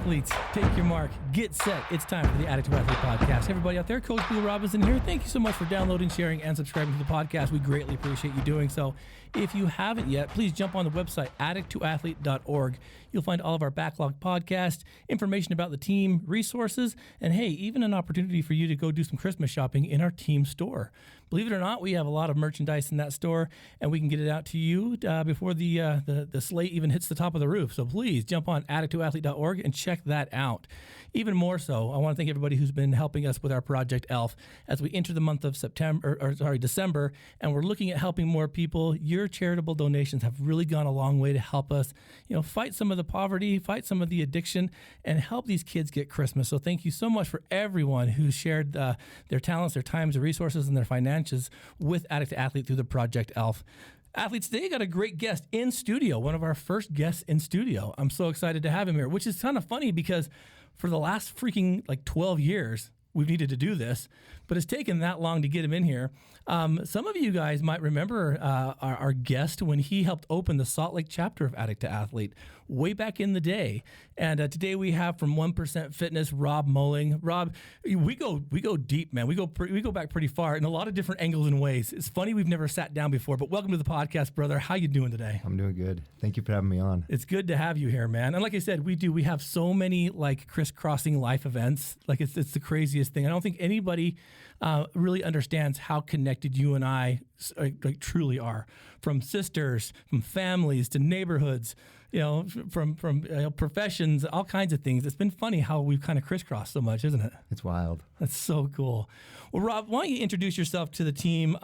Athletes, take your mark, get set. It's time for the Addict to Athlete podcast. Everybody out there, Coach Bill Robinson here. Thank you so much for downloading, sharing, and subscribing to the podcast. We greatly appreciate you doing so. If you haven't yet, please jump on the website, addicttoathlete.org. You'll find all of our backlog podcasts, information about the team, resources, and hey, even an opportunity for you to go do some Christmas shopping in our team store. Believe it or not, we have a lot of merchandise in that store, and we can get it out to you before the slate even hits the top of the roof. So please jump on addicttoathlete.org and check that out. Even more so, I want to thank everybody who's been helping us with our Project ELF as we enter the month of December, and we're looking at helping more people. Your charitable donations have really gone a long way to help us, fight some of the poverty, fight some of the addiction, and help these kids get Christmas. So thank you so much for everyone who shared their talents, their times, their resources, and their finances with Addict to Athlete through the Project ELF. Athletes, today got a great guest in studio, one of our first guests in studio. I'm so excited to have him here, which is kind of funny because for the last freaking 12 years, we've needed to do this, but it's taken that long to get him in here. Some of you guys might remember our guest when he helped open the Salt Lake chapter of Addict to Athlete way back in the day. And today we have from 1% Fitness, Rob Molling. Rob, we go deep, man. We go back pretty far in a lot of different angles and ways. It's funny we've never sat down before, but welcome to the podcast, brother. How you doing today? I'm doing good. Thank you for having me on. It's good to have you here, man. And like I said, we have so many crisscrossing life events. It's the craziest thing. I don't think anybody really understands how connected you and I truly are. From sisters, from families to neighborhoods, from professions, all kinds of things. It's been funny how we've kind of crisscrossed so much, isn't it? It's wild. That's so cool. Well, Rob, why don't you introduce yourself to the team?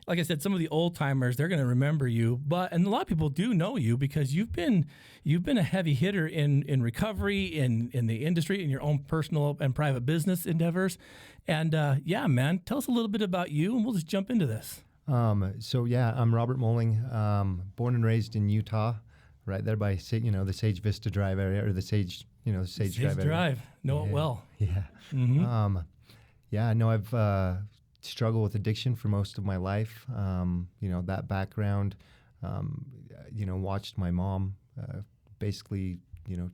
Like I said, some of the old timers, they're going to remember you, and a lot of people do know you because you've been a heavy hitter in recovery, in the industry, in your own personal and private business endeavors. And man, tell us a little bit about you, and we'll just jump into this. I'm Robert Molling, born and raised in Utah, right there by the Sage Vista Drive area, or the Sage Drive area. Know it well. Yeah. Mm-hmm. I've struggled with addiction for most of my life. That background, watched my mom basically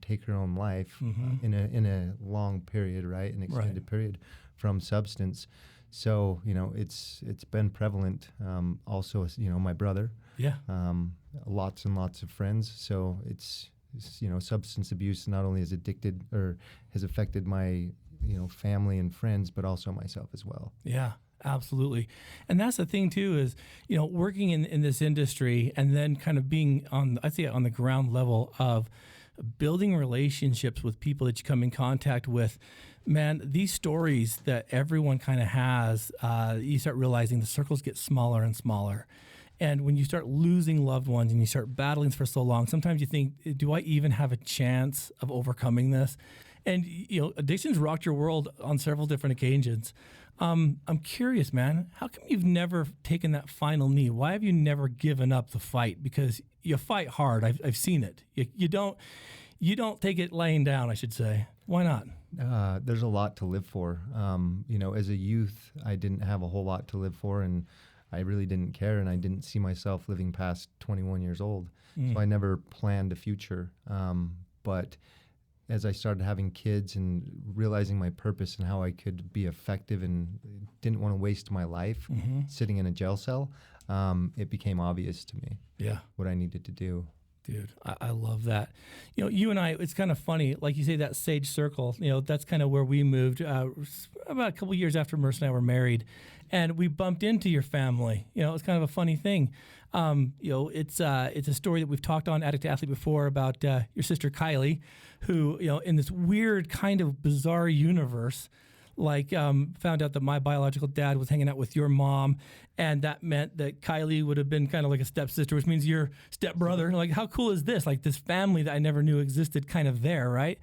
take her own life in a long period, right? An extended period from substance. So, it's been prevalent. Also, my brother. Yeah. Lots and lots of friends. So it's substance abuse not only has affected my, family and friends, but also myself as well. Yeah. Absolutely. And that's the thing too is, working in this industry and then kind of being on the ground level of building relationships with people that you come in contact with. Man, these stories that everyone kind of has, you start realizing the circles get smaller and smaller. And when you start losing loved ones and you start battling for so long, sometimes you think, do I even have a chance of overcoming this? And, addiction's rocked your world on several different occasions. I'm curious, man, how come you've never taken that final knee? Why have you never given up the fight? Because you fight hard. I've seen it. You don't take it laying down, I should say. Why not? There's a lot to live for. As a youth, I didn't have a whole lot to live for, and I really didn't care, and I didn't see myself living past 21 years old. So I never planned a future. But as I started having kids and realizing my purpose and how I could be effective and didn't want to waste my life sitting in a jail cell, it became obvious to me what I needed to do. Dude, I love that. You and I, it's kind of funny, like you say, that Sage Circle, that's kind of where we moved about a couple of years after Merce and I were married. And we bumped into your family. It's kind of a funny thing. It's a story that we've talked on Addict to Athlete before about your sister Kylie, who, in this weird kind of bizarre universe, found out that my biological dad was hanging out with your mom, and that meant that Kylie would have been kind of like a stepsister, which means your stepbrother. How cool is this? This family that I never knew existed kind of there, right?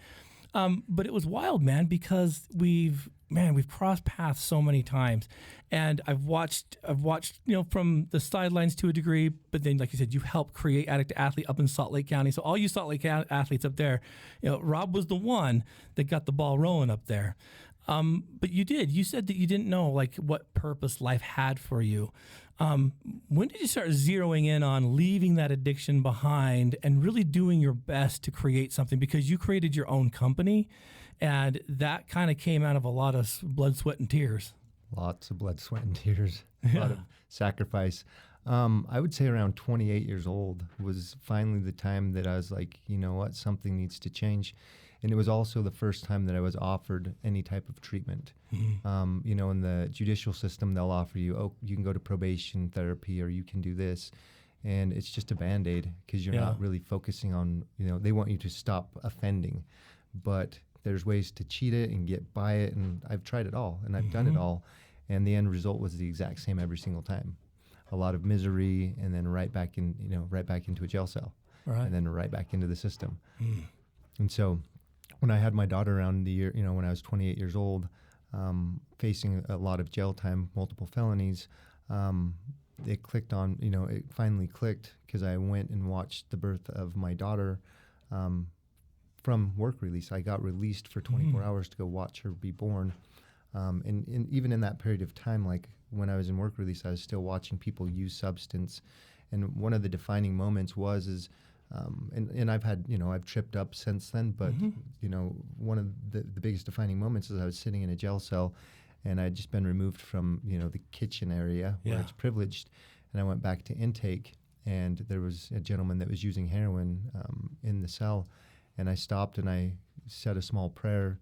But it was wild, man, because we've crossed paths so many times, and I've watched, from the sidelines to a degree, but then, like you said, you helped create Addict to Athlete up in Salt Lake County. So all you Salt Lake athletes up there, Rob was the one that got the ball rolling up there. But you said that you didn't know what purpose life had for you. When did you start zeroing in on leaving that addiction behind and really doing your best to create something? Because you created your own company, and that kind of came out of a lot of blood, sweat, and tears. Lots of blood, sweat, and tears. A lot of sacrifice. I would say around 28 years old was finally the time that I was like, you know what, something needs to change. And it was also the first time that I was offered any type of treatment. You know, in the judicial system, they'll offer you, oh, you can go to probation therapy or you can do this. And it's just a Band-Aid because you're not really focusing on, you know, they want you to stop offending. But there's ways to cheat it and get by it. And I've tried it all and I've done it all. And the end result was the exact same every single time. A lot of misery and then right back in, you know, right back into a jail cell. Right. And then right back into the system. And so when I had my daughter around the year, you know, when I was 28 years old, facing a lot of jail time, multiple felonies, it clicked on, you know, it finally clicked because I went and watched the birth of my daughter from work release. I got released for 24 hours to go watch her be born. And even in that period of time, like when I was in work release, I was still watching people use substance. And one of the defining moments was and I've had, you know, I've tripped up since then, but, you know, one of the biggest defining moments is I was sitting in a jail cell and I'd just been removed from, you know, the kitchen area where it's privileged. And I went back to intake and there was a gentleman that was using heroin in the cell. And I stopped and I said a small prayer.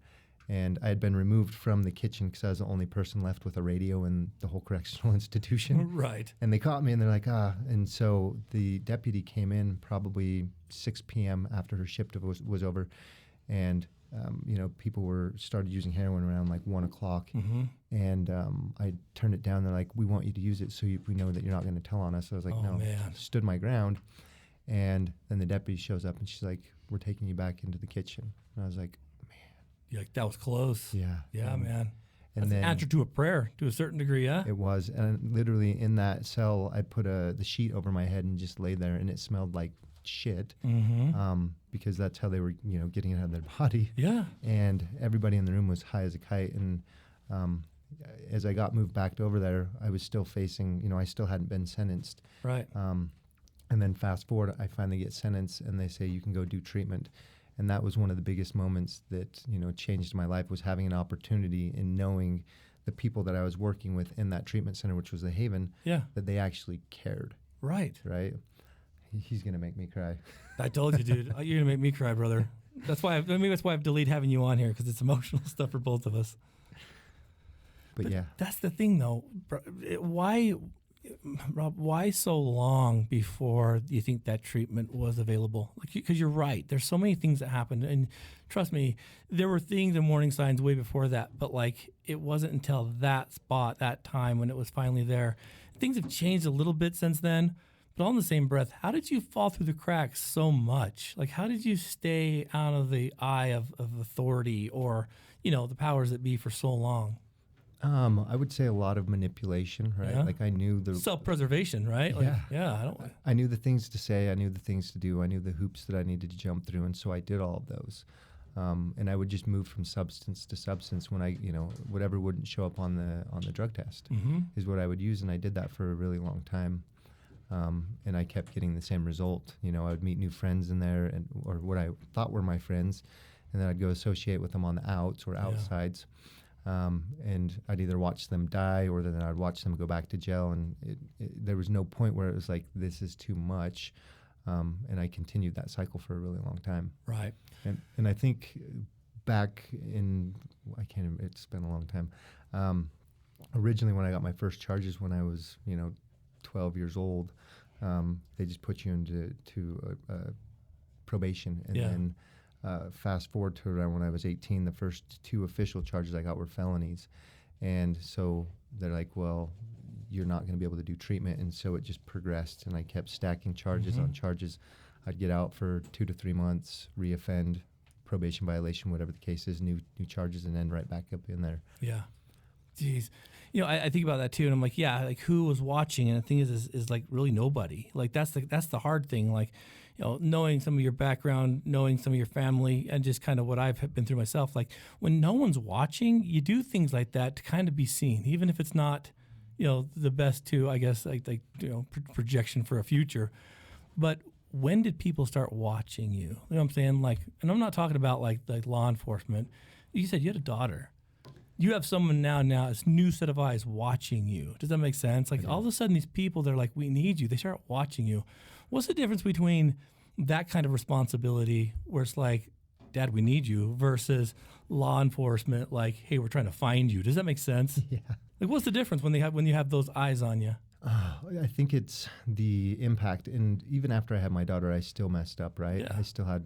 And I had been removed from the kitchen because I was the only person left with a radio in the whole correctional institution. Right. And they caught me and they're like, And so the deputy came in probably 6 p.m. after her shift was over. And, you know, people started using heroin around like 1 o'clock. And I turned it down. They're like, we want you to use it so we know that you're not going to tell on us. So I was like, no, man. Stood my ground. And then the deputy shows up and she's like, we're taking you back into the kitchen. And I was like, you're like, that was close. Yeah, man. And that's then an answer to a prayer to a certain degree, yeah? It was. And literally in that cell, I put the sheet over my head and just lay there, and it smelled like shit because that's how they were, you know, getting it out of their body. Yeah. And everybody in the room was high as a kite. And as I got moved back over there, I was still facing, you know, I still hadn't been sentenced. Right. And then fast forward, I finally get sentenced, and they say, you can go do treatment. And that was one of the biggest moments that, you know, changed my life, was having an opportunity and knowing the people that I was working with in that treatment center, which was the Haven, that they actually cared. Right. Right. He's going to make me cry. I told you, dude. You're going to make me cry, brother. That's why I've deleted having you on here, because it's emotional stuff for both of us. But yeah. That's the thing, though. Why, Rob, why so long before you think that treatment was available? Because you're right. There's so many things that happened. And trust me, there were things and warning signs way before that. But, like, it wasn't until that spot, that time, when it was finally there. Things have changed a little bit since then. But all in the same breath, how did you fall through the cracks so much? Like, how did you stay out of the eye of authority or, you know, the powers that be for so long? I would say a lot of manipulation, right? Yeah. Like I knew the self-preservation, right? Like, I knew the things to say, I knew the things to do, I knew the hoops that I needed to jump through, and so I did all of those. And I would just move from substance to substance when I, you know, whatever wouldn't show up on the drug test is what I would use, and I did that for a really long time. And I kept getting the same result. You know, I would meet new friends in there, or what I thought were my friends, and then I'd go associate with them on the outs or outsides. And I'd either watch them die or then I'd watch them go back to jail. And there was no point where it was like, this is too much. And I continued that cycle for a really long time. Right. And I think back in, it's been a long time. Originally when I got my first charges when I was, 12 years old, they just put you into probation. And then fast forward to around when I was 18, the first 2 official charges I got were felonies. And so they're like, well, you're not going to be able to do treatment. And so it just progressed, and I kept stacking charges on charges. I'd get out for 2 to 3 months, reoffend, probation violation, whatever the case is, new charges, and then right back up in there. Yeah. Jeez. I think about that too, and I'm like, yeah, like who was watching? And the thing is like really nobody. Like that's the hard thing. Like, knowing some of your background, knowing some of your family, and just kind of what I've been through myself. Like when no one's watching, you do things like that to kind of be seen, even if it's not, the best to, I guess, projection for a future. But when did people start watching you? You know what I'm saying? Like, and I'm not talking about like law enforcement. You said you had a daughter. You have someone now, this new set of eyes watching you. Does that make sense? Like all of a sudden these people, they're like, we need you. They start watching you. What's the difference between that kind of responsibility where it's like, Dad, we need you, versus law enforcement, like, hey, we're trying to find you? Does that make sense? Yeah. Like, what's the difference when you have those eyes on you? I think it's the impact. And even after I had my daughter, I still messed up, right? Yeah. I still had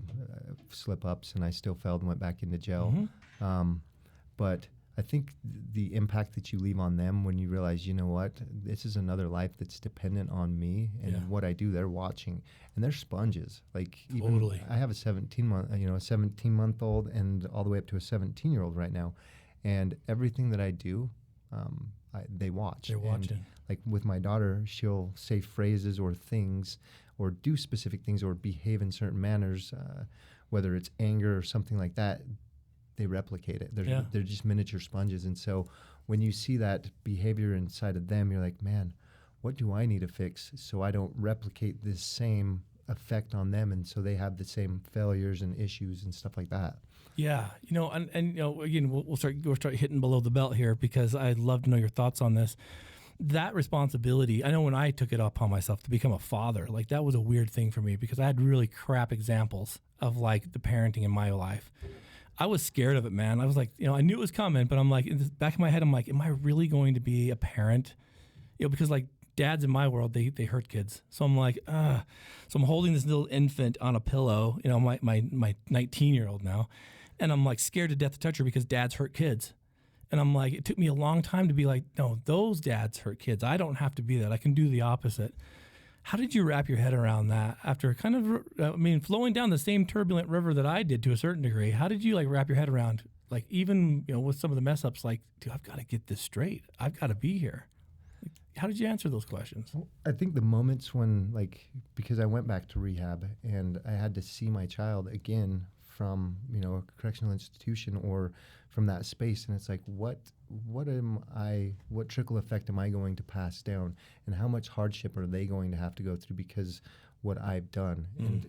slip-ups, and I still failed and went back into jail. Mm-hmm. But I think the impact that you leave on them when you realize, you know what, this is another life that's dependent on me, and what I do, they're watching, and they're sponges. Like, even I have a 17-month-old and all the way up to a 17-year-old right now, and everything that I do, they watch. They're watching. And, like with my daughter, she'll say phrases or things, or do specific things, or behave in certain manners, whether it's anger or something like that. They replicate it. They're just miniature sponges. And so when you see that behavior inside of them, you're like, man, what do I need to fix so I don't replicate this same effect on them, and so they have the same failures and issues and stuff like that. Yeah, and again, we'll start hitting below the belt here, because I'd love to know your thoughts on this. That responsibility, I know when I took it upon myself to become a father, like that was a weird thing for me, because I had really crap examples of like the parenting in my life. I was scared of it, man. I was like, I knew it was coming, but I'm like, in the back of my head, I'm like, am I really going to be a parent? Because like dads in my world, they hurt kids. So I'm like, so I'm holding this little infant on a pillow, my 19-year-old now, and I'm like scared to death to touch her because dads hurt kids. And I'm like, it took me a long time to be like, no, those dads hurt kids. I don't have to be that. I can do the opposite. How did you wrap your head around that after kind of, flowing down the same turbulent river that I did to a certain degree? How did you like wrap your head around, like, even, with some of the mess ups, like, dude, I've got to get this straight. I've got to be here. How did you answer those questions? I think the moments when, like, because I went back to rehab and I had to see my child again from, a correctional institution or from that space, and it's like, what trickle effect am I going to pass down, and how much hardship are they going to have to go through because what I've done? And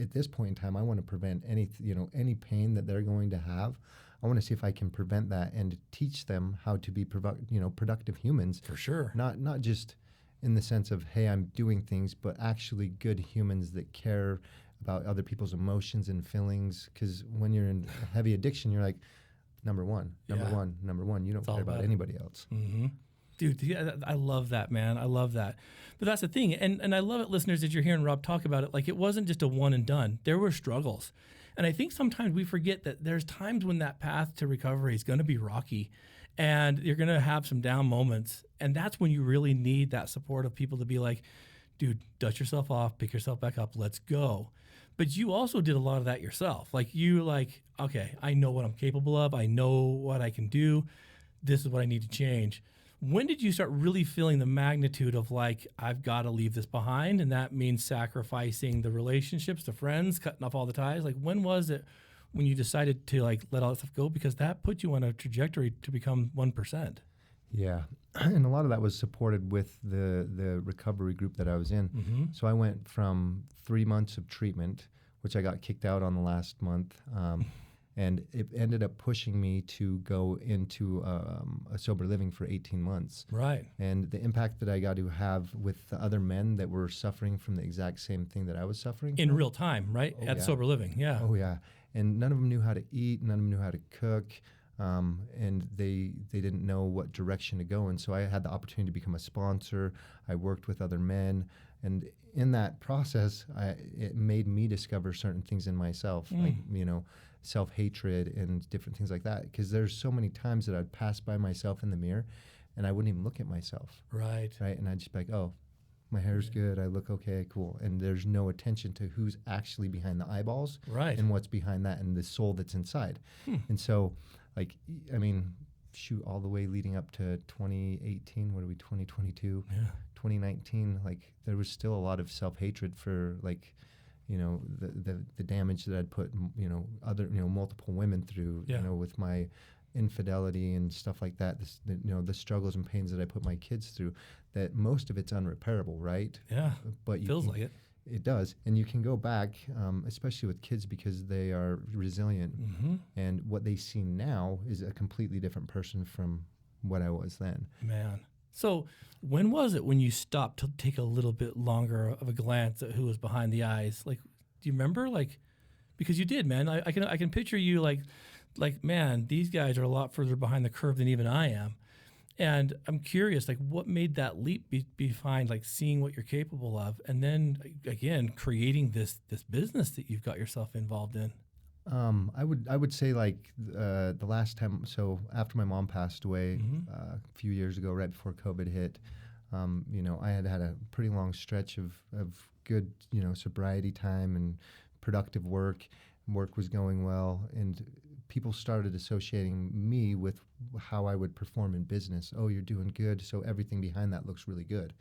at this point in time, I want to prevent any pain that they're going to have. I want to see if I can prevent that and teach them how to be productive humans. For sure. Not just in the sense of, hey, I'm doing things, but actually good humans that care about other people's emotions and feelings. Because when you're in heavy addiction, you're like, number one. You don't care about anybody else. Mm-hmm. Dude, yeah, I love that, man. I love that. But that's the thing. And I love it, listeners, that you're hearing Rob talk about it. Like, it wasn't just a one and done. There were struggles. And I think sometimes we forget that there's times when that path to recovery is going to be rocky, and you're going to have some down moments. And that's when you really need that support of people to be like, dude, dust yourself off, pick yourself back up, let's go. But you also did a lot of that yourself. Like, okay, I know what I'm capable of. I know what I can do. This is what I need to change. When did you start really feeling the magnitude of, like, I've got to leave this behind, and that means sacrificing the relationships, the friends, cutting off all the ties? Like, when was it when you decided to, like, let all that stuff go? Because that put you on a trajectory to become 1%. Yeah, and a lot of that was supported with the recovery group that I was in. Mm-hmm. So I went from 3 months of treatment, which I got kicked out on the last month, and it ended up pushing me to go into a sober living for 18 months. Right. And the impact that I got to have with the other men that were suffering from the exact same thing that I was suffering in from. real time, right? At sober living, yeah. Oh, yeah. And none of them knew how to eat. None of them knew how to cook. And they didn't know what direction to go. And so I had the opportunity to become a sponsor. I worked with other men. And in that process, it made me discover certain things in myself, like, self-hatred and different things like that. Because there's so many times that I'd pass by myself in the mirror and I wouldn't even look at myself. Right. And I'd just be like, oh, my hair's good. I look okay, cool. And there's no attention to who's actually behind the eyeballs. Right. And what's behind that and the soul that's inside. And so, like, shoot, all the way leading up to 2018, 2022, 2019, like, there was still a lot of self-hatred for, like, the damage that I'd put, other, multiple women through, with my infidelity and stuff like that, the struggles and pains that I put my kids through, that most of it's unrepairable, right? Yeah. But Feels like it. It does. And you can go back, especially with kids, because they are resilient. And what they see now is a completely different person from what I was then. Man. So when was it when you stopped to take a little bit longer of a glance at who was behind the eyes? Like, do you remember? Like, because you did, man. I can picture you like, man, these guys are a lot further behind the curve than even I am. And I'm curious, like, what made that leap behind, like, seeing what you're capable of, and then again creating this business that you've got yourself involved in? I would say like the last time. So after my mom passed away a few years ago, right before COVID hit, I had a pretty long stretch of good sobriety time and productive work. Work was going well, and people started associating me with how I would perform in business. Oh, you're doing good, so everything behind that looks really good.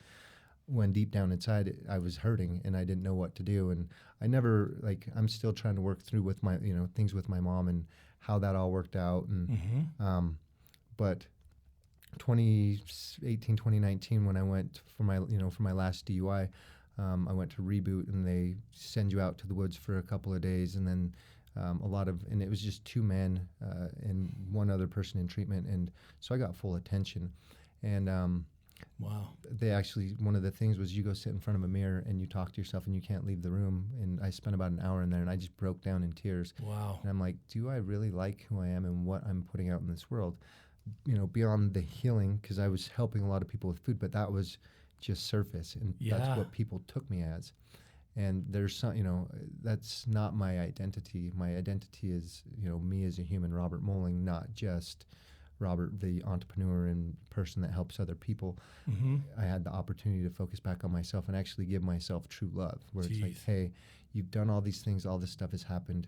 When deep down inside, I was hurting and I didn't know what to do. And I never, I'm still trying to work through with my, things with my mom and how that all worked out. And, but 2018, 2019, when I went for my last DUI, I went to Reboot, and they send you out to the woods for a couple of days. And then, and it was just 2 men and 1 other person in treatment. And so I got full attention. And, wow. They actually, one of the things was you go sit in front of a mirror and you talk to yourself and you can't leave the room. And I spent about an hour in there and I just broke down in tears. Wow. And I'm like, do I really like who I am and what I'm putting out in this world? Beyond the healing, because I was helping a lot of people with food, but that was just surface. And that's what people took me as. And there's some, that's not my identity. My identity is, me as a human, Robert Molling, not just Robert, the entrepreneur and person that helps other people. I had the opportunity to focus back on myself and actually give myself true love, where it's like, hey, you've done all these things, all this stuff has happened.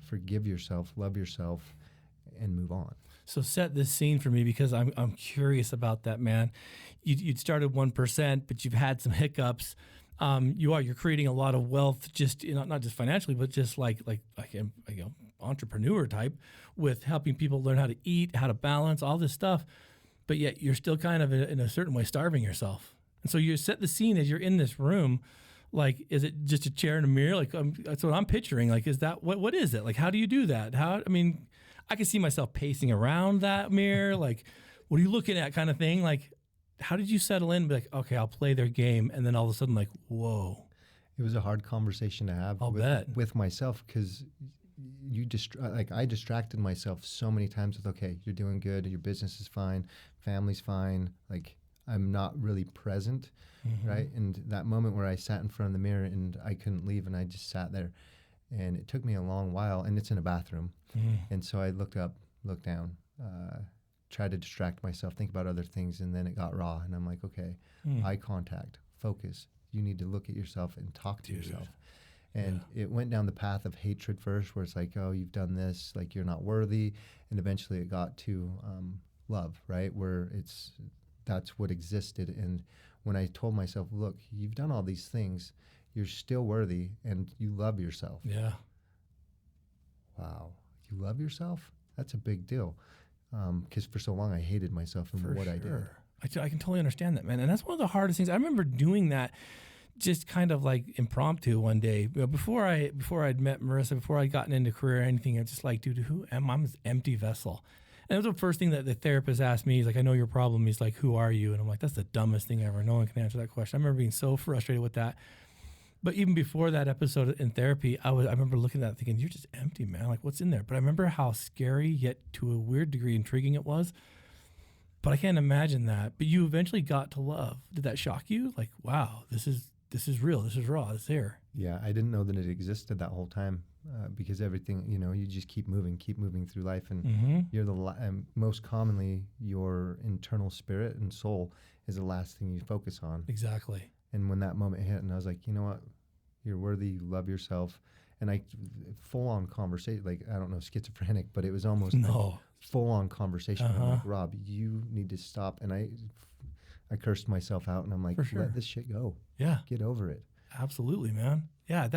Forgive yourself, love yourself, and move on. So set this scene for me, because I'm curious about that, man. You'd started 1%, but you've had some hiccups. You're creating a lot of wealth, just not just financially, but just like entrepreneur type, with helping people learn how to eat, how to balance, all this stuff. But yet you're still kind of in a certain way starving yourself. And so you set the scene as you're in this room. Like, is it just a chair and a mirror? Like, that's what I'm picturing. Like, is that what is it? Like, how do you do that? I can see myself pacing around that mirror. Like, what are you looking at, kind of thing? Like, how did you settle in and be like, okay, I'll play their game, and then all of a sudden, like, whoa. It was a hard conversation to have with myself, because I distracted myself so many times with, okay, you're doing good, your business is fine, family's fine, like I'm not really present, right? And that moment where I sat in front of the mirror and I couldn't leave, and I just sat there, and it took me a long while, and it's in a bathroom. And so I looked up, looked down, tried to distract myself, think about other things, and then it got raw. And I'm like, okay, eye contact, focus. You need to look at yourself and talk to yourself. And it went down the path of hatred first, where it's like, oh, you've done this, like you're not worthy. And eventually it got to love, right? Where that's what existed. And when I told myself, look, you've done all these things, you're still worthy, and you love yourself. Yeah. Wow. You love yourself? That's a big deal. Because for so long I hated myself and what I did. I can totally understand that, man. And that's one of the hardest things. I remember doing that just kind of like impromptu one day. Before I'd met Marissa, before I'd gotten into career or anything, I was just like, dude, who am I? I'm this empty vessel. And it was the first thing that the therapist asked me. He's like, I know your problem. He's like, who are you? And I'm like, that's the dumbest thing ever. No one can answer that question. I remember being so frustrated with that. But even before that episode in therapy, I remember looking at that thinking, you're just empty, man. Like, what's in there? But I remember how scary, yet to a weird degree intriguing it was. But I can't imagine that. But you eventually got to love. Did that shock you? Like, wow, this is real. This is raw. It's there. Yeah, I didn't know that it existed that whole time, because everything, you just keep moving through life. And you're most commonly, your internal spirit and soul is the last thing you focus on. Exactly. And when that moment hit, and I was like, you know what? You're worthy. You love yourself. And full-on conversation, like, I don't know, schizophrenic, but it was almost like full-on conversation. I'm like, Rob, you need to stop. And I cursed myself out, and I'm like, let this shit go. Yeah. Get over it. Absolutely, man. Yeah,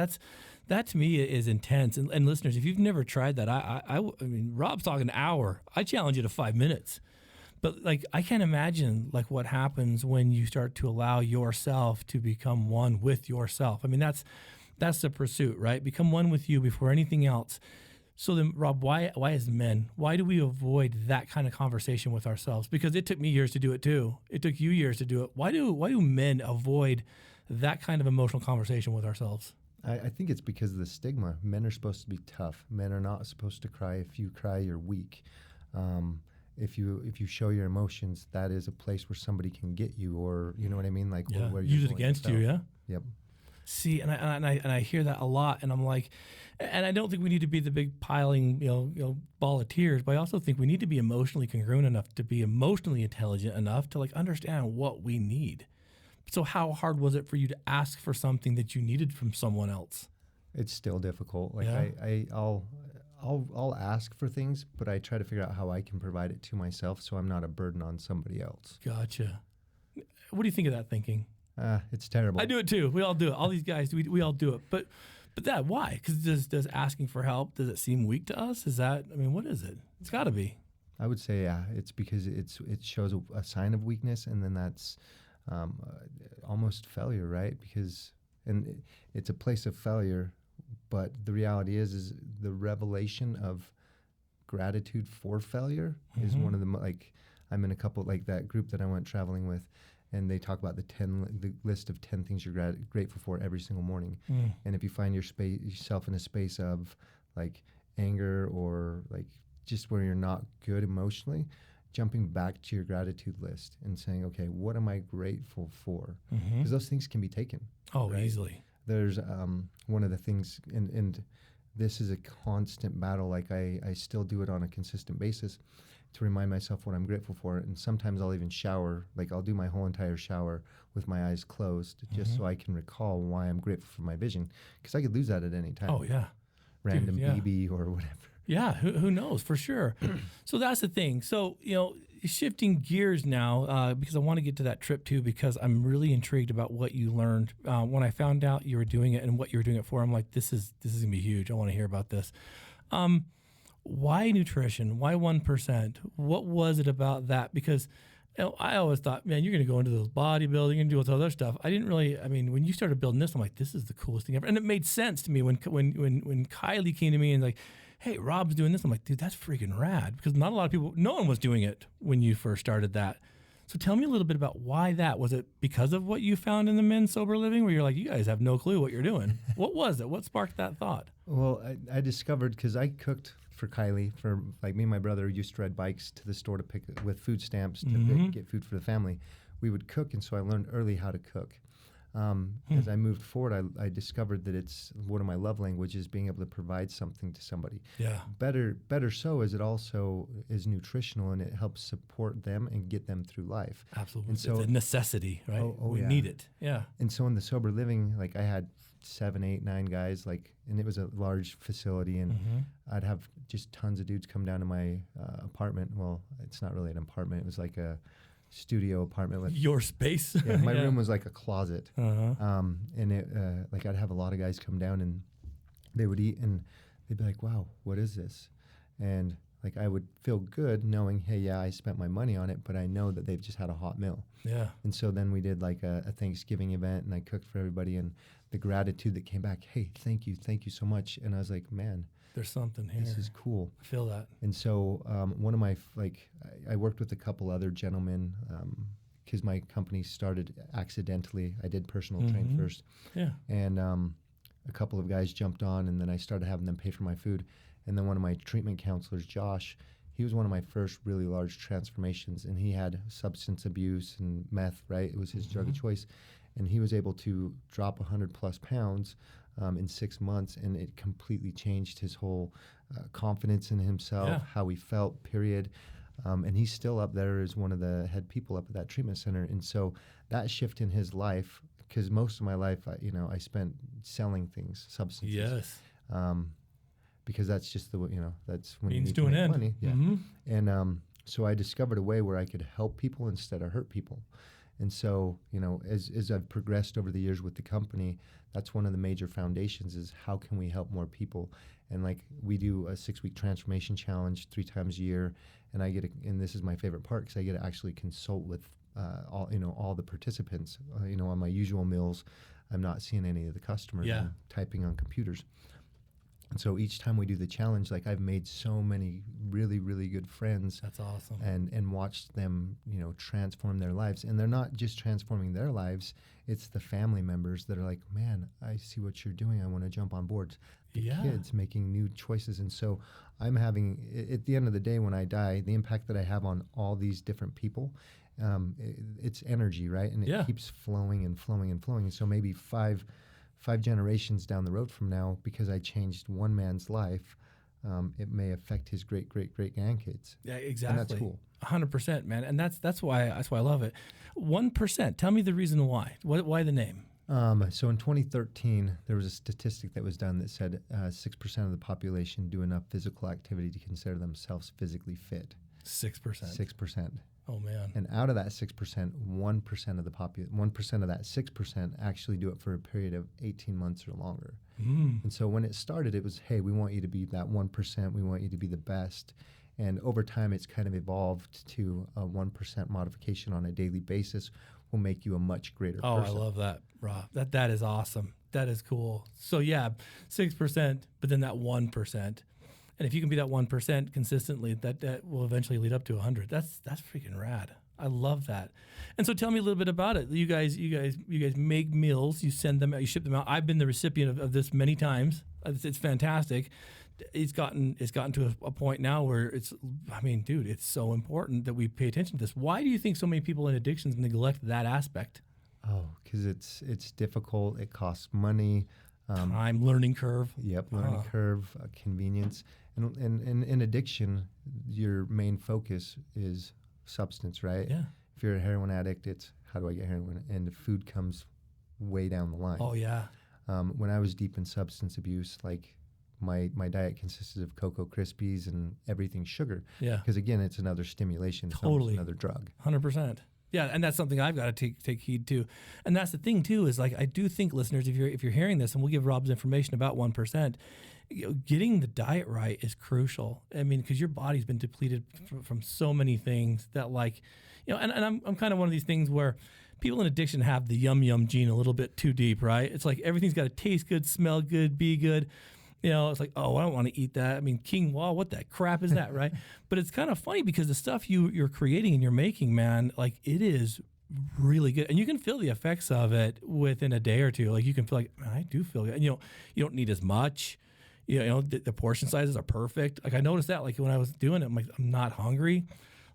that to me is intense. And listeners, if you've never tried that, I mean, Rob's talking an hour. I challenge you to 5 minutes. But like, I can't imagine like what happens when you start to allow yourself to become one with yourself. I mean, that's the pursuit, right? Become one with you before anything else. So then, Rob, why as men, why do we avoid that kind of conversation with ourselves? Because it took me years to do it too. It took you years to do it. Why do men avoid that kind of emotional conversation with ourselves? I think it's because of the stigma. Men are supposed to be tough. Men are not supposed to cry. If you cry, you're weak. If you show your emotions, that is a place where somebody can get you, or you know what I mean, like where use it against you. Yeah. Yep. See, and I hear that a lot, and I'm like, and I don't think we need to be the big piling, ball of tears, but I also think we need to be emotionally congruent enough to be emotionally intelligent enough to like understand what we need. So how hard was it for you to ask for something that you needed from someone else? It's still difficult. Like Yeah. I'll ask for things, but I try to figure out how I can provide it to myself, so I'm not a burden on somebody else. Gotcha. What do you think of that thinking? It's terrible. I do it too. We all do it. All these guys, we all do it. But that, why? Because does asking for help, does it seem weak to us? Is that, I mean, what is it? It's got to be. I would say, it's because it shows a sign of weakness, and then that's almost failure, right? Because it's a place of failure, but the reality is the revelation of gratitude for failure is one of the like. I'm in a couple like that group that I went traveling with, and they talk about the list of 10 things you're grateful for every single morning. And if you find yourself in a space of like anger or like just where you're not good emotionally, jumping back to your gratitude list and saying, okay, what am I grateful for? Because those things can be taken. Oh, right? easily. There's one of the things, and this is a constant battle. Like I still do it on a consistent basis to remind myself what I'm grateful for. And sometimes I'll even shower, like I'll do my whole entire shower with my eyes closed just so I can recall why I'm grateful for my vision. Because I could lose that at any time. Oh, yeah. Random Dude, yeah. BB or whatever. Yeah, who knows, for sure. So that's the thing. So, shifting gears now, because I want to get to that trip too, because I'm really intrigued about what you learned. When I found out you were doing it and what you were doing it for, I'm like, this is going to be huge. I want to hear about this. Why nutrition? Why 1%? What was it about that? Because I always thought, man, you're going to go into those bodybuilding, you're going to do all this other stuff. I didn't really, I mean, when you started building this, I'm like, this is the coolest thing ever. And it made sense to me when Kylie came to me and like, hey, Rob's doing this. I'm like, dude, that's freaking rad. Because not a lot of people, no one was doing it when you first started that. So tell me a little bit about why that. Was it because of what you found in the men's sober living where you're like, you guys have no clue what you're doing? What was it? What sparked that thought? Well, I discovered, because I cooked for Kylie, for like me and my brother used to ride bikes to the store to pick with food stamps to get food for the family. We would cook, and so I learned early how to cook. As I moved forward, I discovered that it's one of my love languages, being able to provide something to somebody. Yeah. Better so is it also is nutritional, and it helps support them and get them through life. Absolutely. And so it's a necessity, right? We need it. Yeah. And so in the sober living, like I had 7, 8, 9 guys, like, and it was a large facility, and I'd have just tons of dudes come down to my apartment. Well, it's not really an apartment. It was like a studio apartment with your space. Yeah, my room was like a closet. And it like I'd have a lot of guys come down, and they would eat, and they'd be like, wow, what is this? And like I would feel good knowing, hey, yeah, I spent my money on it, but I know that they've just had a hot meal. Yeah. And so then we did like a Thanksgiving event, and I cooked for everybody, and the gratitude that came back, hey, thank you so much. And I was like, man, there's something here. This is cool. I feel that. And so one of my, I worked with a couple other gentlemen, because my company started accidentally. I did personal train first. Yeah. And a couple of guys jumped on, and then I started having them pay for my food. And then one of my treatment counselors, Josh, he was one of my first really large transformations, and he had substance abuse and meth, right? It was his drug of choice. And he was able to drop 100+ pounds in 6 months, and it completely changed his whole confidence in himself, how he felt, period. And he's still up there as one of the head people up at that treatment center. And so that shift in his life, because most of my life, I spent selling things, substances. Yes. Because that's just that's when means you need to to an make end. money. Yeah. And so I discovered a way where I could help people instead of hurt people. And so, as I've progressed over the years with the company, that's one of the major foundations is how can we help more people? And like we do a 6-week transformation challenge 3 times a year, and and this is my favorite part because I get to actually consult with all the participants. On my usual meals, I'm not seeing any of the customers. Yeah. I'm typing on computers. And so each time we do the challenge, like I've made so many really, really good friends. That's awesome. And watched them, transform their lives. And they're not just transforming their lives, it's the family members that are like, man, I see what you're doing. I want to jump on board. The kids making new choices. And so I'm having, at the end of the day, when I die, the impact that I have on all these different people, it's energy, right? And it keeps flowing and flowing and flowing. And so maybe five generations down the road from now, because I changed one man's life, it may affect his great grandkids. Yeah, exactly. And that's cool. 100%, man. And that's why I love it. 1%. Tell me the reason why. Why the name? So in 2013, there was a statistic that was done that said 6% of the population do enough physical activity to consider themselves physically fit. 6%. 6%. Oh man. And out of that 6%, 1% of the 1% of that 6% actually do it for a period of 18 months or longer. And so when it started, it was, hey, we want you to be that 1%. We want you to be the best. And over time, it's kind of evolved to a 1% modification on a daily basis will make you a much greater person. I love that, Rob. That is awesome. That is cool. So yeah, 6%, but then that 1%. And if you can be that 1% consistently, that will eventually lead up to 100. That's freaking rad. I love that. And so tell me a little bit about it. You guys make meals. You send them out. You ship them out. I've been the recipient of this many times. It's fantastic. It's gotten to a point now where it's so important that we pay attention to this. Why do you think so many people in addictions neglect that aspect? Oh, because it's difficult. It costs money. Time, learning curve. Yep, learning curve, convenience. And in addiction, your main focus is substance, right? Yeah. If you're a heroin addict, it's how do I get heroin? And the food comes way down the line. Oh, yeah. When I was deep in substance abuse, like my diet consisted of Cocoa Krispies and everything sugar. Yeah. Because again, it's another stimulation. It's Totally. another drug. 100%. Yeah, and that's something I've got to take heed to. And that's the thing too, is like I do think, listeners, if you're hearing this, and we'll give Rob's information about 1%, getting the diet right is crucial. I mean, because your body's been depleted from so many things that, like, and I'm kind of one of these things where people in addiction have the yum gene a little bit too deep, right? It's like everything's got to taste good, smell good, be good. It's like, oh, I don't want to eat that. I mean, quinoa, what that crap is that, right? But it's kind of funny because the stuff you're creating and you're making, man, like it is really good. And you can feel the effects of it within a day or two. Like you can feel like, man, I do feel good. And, you don't need as much. The portion sizes are perfect. Like I noticed that, like when I was doing it, I'm like, I'm not hungry.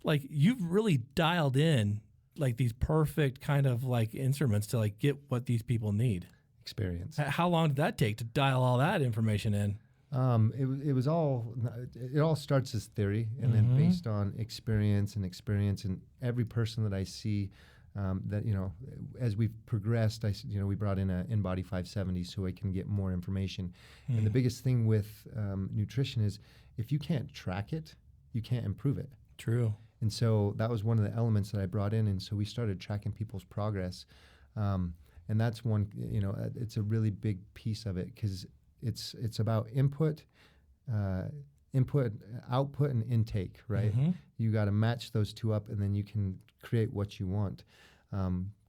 Like you've really dialed in like these perfect kind of like instruments to like get what these people need. Experience. How long did that take to dial all that information in? It all starts as theory, and then based on experience, and every person that I see, that as we've progressed, we brought in a InBody 570 so I can get more information. And the biggest thing with nutrition is if you can't track it, you can't improve it. True. And so that was one of the elements that I brought in, and so we started tracking people's progress. And that's one, it's a really big piece of it because it's about input, output, and intake, right? You got to match those two up, and then you can create what you want,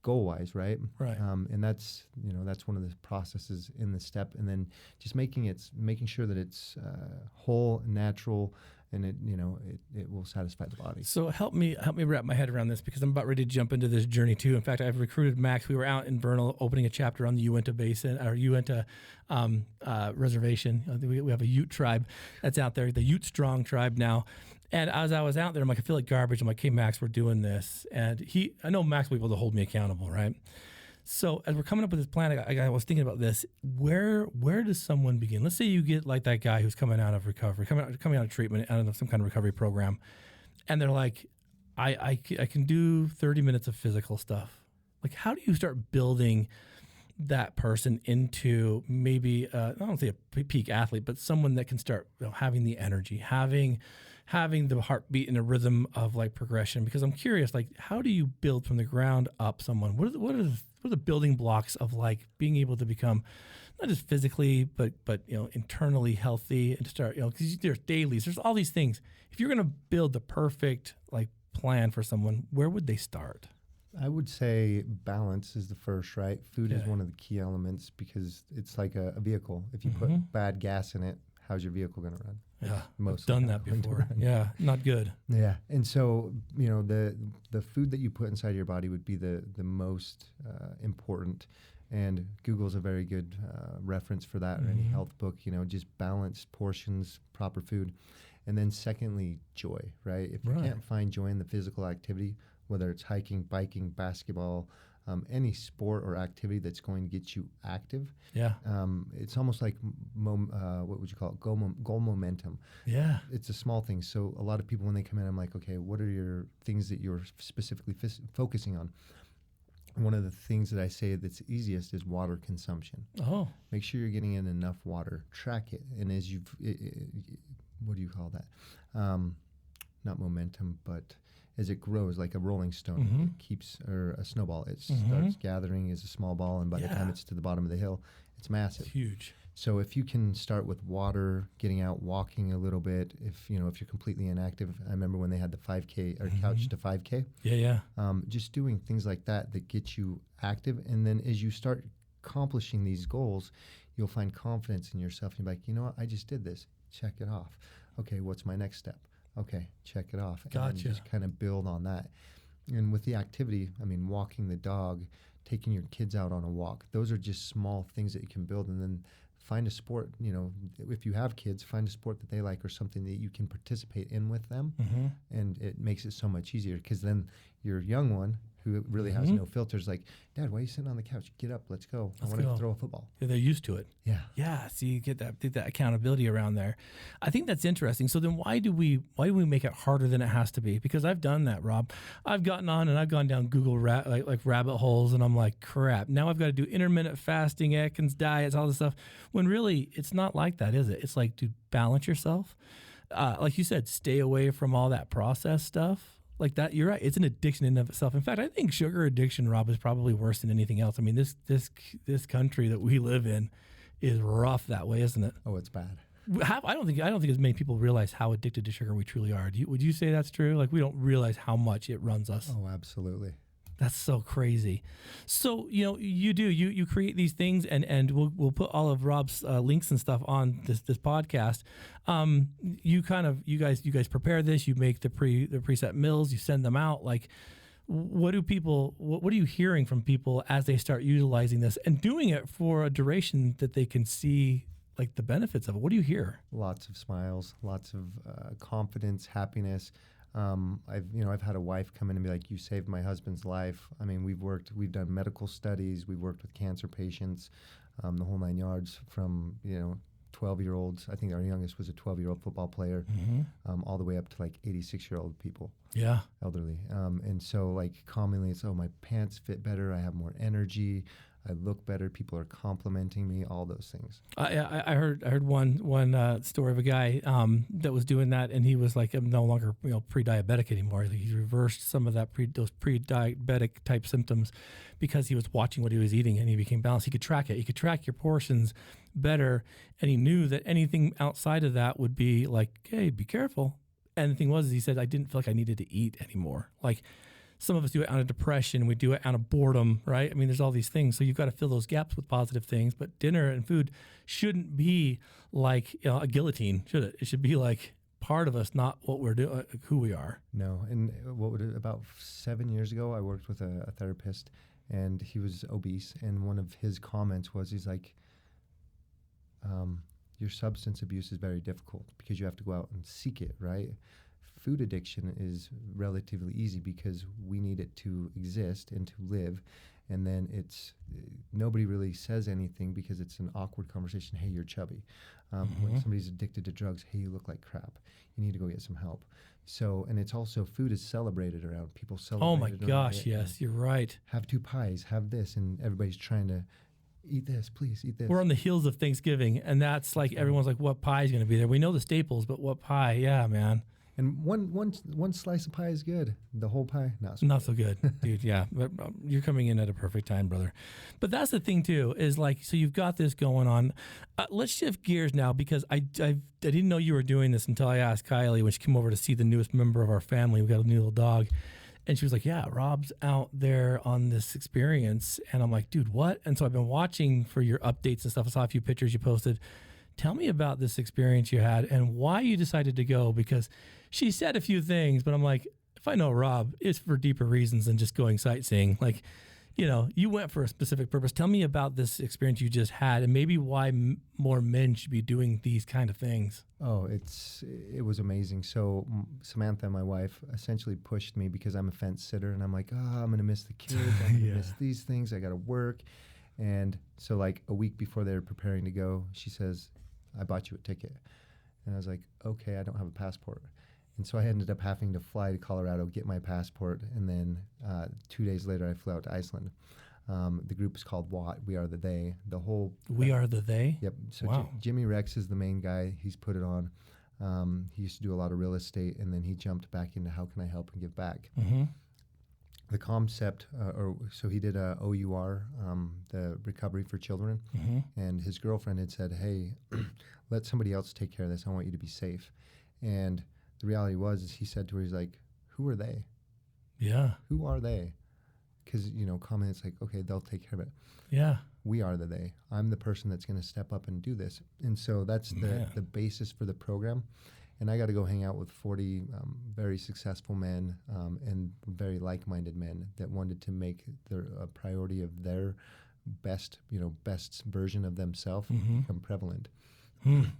goal-wise, right? Right. And that's one of the processes in the step, and then just making sure that it's whole, natural, and it will satisfy the body. So help me wrap my head around this because I'm about ready to jump into this journey too. In fact, I've recruited Max. We were out in Vernal opening a chapter on the Uinta Basin, or Uinta Reservation. We have a Ute tribe that's out there, the Ute Strong tribe now. And as I was out there, I'm like, I feel like garbage. I'm like, hey, Max, we're doing this. And I know Max will be able to hold me accountable, right? So as we're coming up with this plan, I was thinking about this. Where does someone begin? Let's say you get like that guy who's coming out of recovery, coming out of treatment, out of some kind of recovery program, and they're like, I can do 30 minutes of physical stuff. Like, how do you start building that person into maybe I don't say a peak athlete, but someone that can start having the energy, having having the heartbeat and a rhythm of like progression, because I'm curious, like, how do you build from the ground up someone? What are the building blocks of like being able to become not just physically, but internally healthy and to start, because there's dailies, there's all these things. If you're going to build the perfect like plan for someone, where would they start? I would say balance is the first, right? Food is Okay. one of the key elements because it's like a vehicle. If you put bad gas in it, how's your vehicle going to run? Yeah, I've Mostly done not that going to before. run. Yeah, not good. Yeah, and so the food that you put inside your body would be the most important. And Google's a very good reference for that, or any health book. Just balanced portions, proper food, and then secondly, joy. Right? If you can't find joy in the physical activity, whether it's hiking, biking, basketball, any sport or activity that's going to get you active, it's almost like what would you call it? Goal momentum. Yeah. It's a small thing. So a lot of people, when they come in, I'm like, okay, what are your things that you're specifically focusing on? One of the things that I say that's easiest is water consumption. Oh. Make sure you're getting in enough water. Track it. And as what do you call that? Not momentum, but as it grows, like a rolling stone, it keeps, or a snowball, it starts gathering as a small ball, and by the time it's to the bottom of the hill, it's massive. It's huge. So if you can start with water, getting out, walking a little bit, if you're completely inactive, I remember when they had the 5K or couch to 5K. Yeah. Just doing things like that get you active, and then as you start accomplishing these goals, you'll find confidence in yourself. You're like, you know what, I just did this. Check it off. Okay, what's my next step? Okay, check it off. Gotcha. And just kind of build on that. And with the activity, walking the dog, taking your kids out on a walk, those are just small things that you can build. And then find a sport, if you have kids, find a sport that they like or something that you can participate in with them. And it makes it so much easier, because then your young one, who really has no filters, like, Dad, why are you sitting on the couch? Get up, let's go. I want to throw a football. Yeah, they're used to it. Yeah. So you get that accountability around there. I think that's interesting. So then why do we make it harder than it has to be? Because I've done that, Rob. I've gotten on and I've gone down Google like rabbit holes, and I'm like, crap. Now I've got to do intermittent fasting, Atkins diets, all this stuff. When really it's not like that, is it? It's like, to balance yourself. Like you said, stay away from all that processed stuff. Like that, you're right. It's an addiction in and of itself. In fact, I think sugar addiction, Rob, is probably worse than anything else. I mean, this country that we live in is rough that way, isn't it? Oh, it's bad. I don't think as many people realize how addicted to sugar we truly are. Would you say that's true? Like, we don't realize how much it runs us. Oh, absolutely. That's so crazy. So, you create these things, and we'll put all of Rob's links and stuff on this podcast. You guys prepare this, you make the preset meals, you send them out. Like, what are you hearing from people as they start utilizing this and doing it for a duration that they can see like the benefits of it? What do you hear? Lots of smiles, lots of confidence, happiness. I've had a wife come in and be like, you saved my husband's life. We've done medical studies, we've worked with cancer patients, the whole 9 yards, from 12-year-olds. I think our youngest was a 12-year-old football player, all the way up to like 86-year-old people. Yeah, elderly. And so like commonly it's, oh, my pants fit better, I have more energy, I look better, people are complimenting me, all those things. I heard one story of a guy that was doing that, and he was like, I'm no longer pre-diabetic anymore. He reversed some of those pre-diabetic type symptoms because he was watching what he was eating, and he became balanced. He could track it. He could track your portions better, and he knew that anything outside of that would be like, hey, be careful. And the thing was, he said, I didn't feel like I needed to eat anymore. Like, some of us do it out of depression. We do it out of boredom, right? I mean, there's all these things. So you've got to fill those gaps with positive things. But dinner and food shouldn't be like a guillotine, should it? It should be like part of us, not what we're doing, who we are. No. And about 7 years ago, I worked with a therapist, and he was obese. And one of his comments was, he's like, your substance abuse is very difficult because you have to go out and seek it, right? Food addiction is relatively easy because we need it to exist and to live. And then nobody really says anything because it's an awkward conversation. Hey, you're chubby. When somebody's addicted to drugs, hey, you look like crap. You need to go get some help. So, and it's also, food is celebrated around. People celebrate. Oh my gosh, yes, you're right. Have 2 pies, have this, and everybody's trying to eat this, please eat this. We're on the heels of Thanksgiving, and that's like, everyone's like, what pie is going to be there? We know the staples, but what pie? Yeah, man. And one slice of pie is good. The whole pie, not so Not so good, dude. Yeah, but you're coming in at a perfect time, brother. But that's the thing too, is like, so you've got this going on. Let's shift gears now, because I didn't know you were doing this until I asked Kylie when she came over to see the newest member of our family. We got a new little dog, and she was like, "Yeah, Rob's out there on this experience," and I'm like, "Dude, what?" And so I've been watching for your updates and stuff. I saw a few pictures you posted. Tell me about this experience you had and why you decided to go, because she said a few things, but I'm like, if I know Rob, it's for deeper reasons than just going sightseeing. Like, you went for a specific purpose. Tell me about this experience you just had and maybe why more men should be doing these kind of things. Oh, it was amazing. So Samantha, my wife, essentially pushed me because I'm a fence sitter, and I'm like, I'm gonna miss the kids. I'm gonna miss these things. I gotta work. And so like a week before they were preparing to go, she says, "I bought you a ticket." And I was like, "Okay, I don't have a passport." And so I ended up having to fly to Colorado, get my passport, and then 2 days later I flew out to Iceland. The group is called WAT, We Are the They. We Are the They? Yep. So wow. Jimmy Rex is the main guy. He's put it on. He used to do a lot of real estate, and then he jumped back into how can I help and give back. Mm-hmm. The concept, so he did a OUR, the Recovery for Children, and his girlfriend had said, "Hey, let somebody else take care of this. I want you to be safe." And the reality was, is he said to her, he's like, "Who are they? Yeah. Who are they?" Because common, it's like, okay, they'll take care of it. Yeah. We are the they. I'm the person that's going to step up and do this. And so that's the basis for the program. And I got to go hang out with 40 very successful men and very like-minded men that wanted to make a priority of their best version of themselves become prevalent. And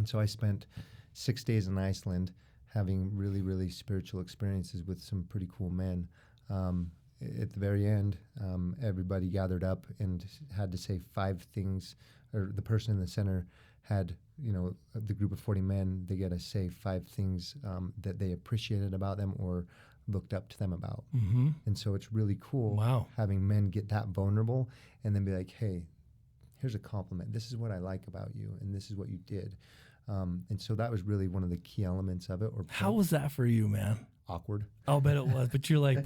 so I spent 6 days in Iceland having really, really spiritual experiences with some pretty cool men. At the very end, everybody gathered up and had to say 5 things, or the person in the center had, the group of 40 men, they get to say 5 things that they appreciated about them or looked up to them about. And so it's really cool having men get that vulnerable and then be like, "Hey, here's a compliment. This is what I like about you, and this is what you did." And so that was really one of the key elements of it. How was that for you, man? Awkward. I'll bet it was. But you're like,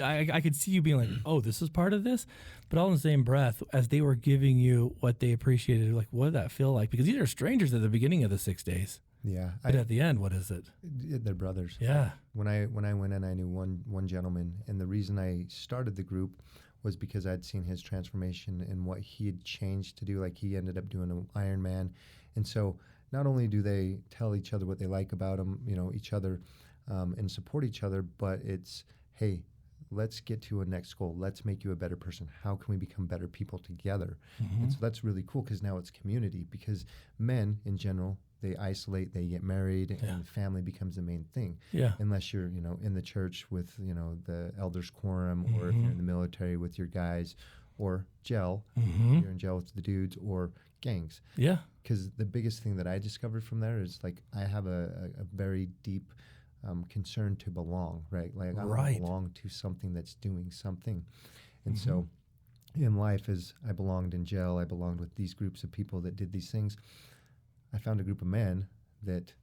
I could see you being like, "Oh, this is part of this." But all in the same breath, as they were giving you what they appreciated, like, what did that feel like? Because these are strangers at the beginning of the 6 days. Yeah. But at the end, what is it? They're brothers. Yeah. When I went in, I knew one gentleman, and the reason I started the group was because I'd seen his transformation and what he had changed to do. Like, he ended up doing an Ironman. And so not only do they tell each other what they like about them, each other, and support each other, but it's, hey, let's get to a next goal. Let's make you a better person. How can we become better people together? And so that's really cool because now it's community, because men in general, they isolate, they get married, and family becomes the main thing. Yeah. Unless you're, in the church with, the elders quorum, or if you're in the military with your guys, or jail, you're in jail with the dudes, or gangs. Yeah. Because the biggest thing that I discovered from there is, like, I have a very deep concern to belong, right? Like, I want to belong to something that's doing something. And so in life, as I belonged in jail, I belonged with these groups of people that did these things. I found a group of men that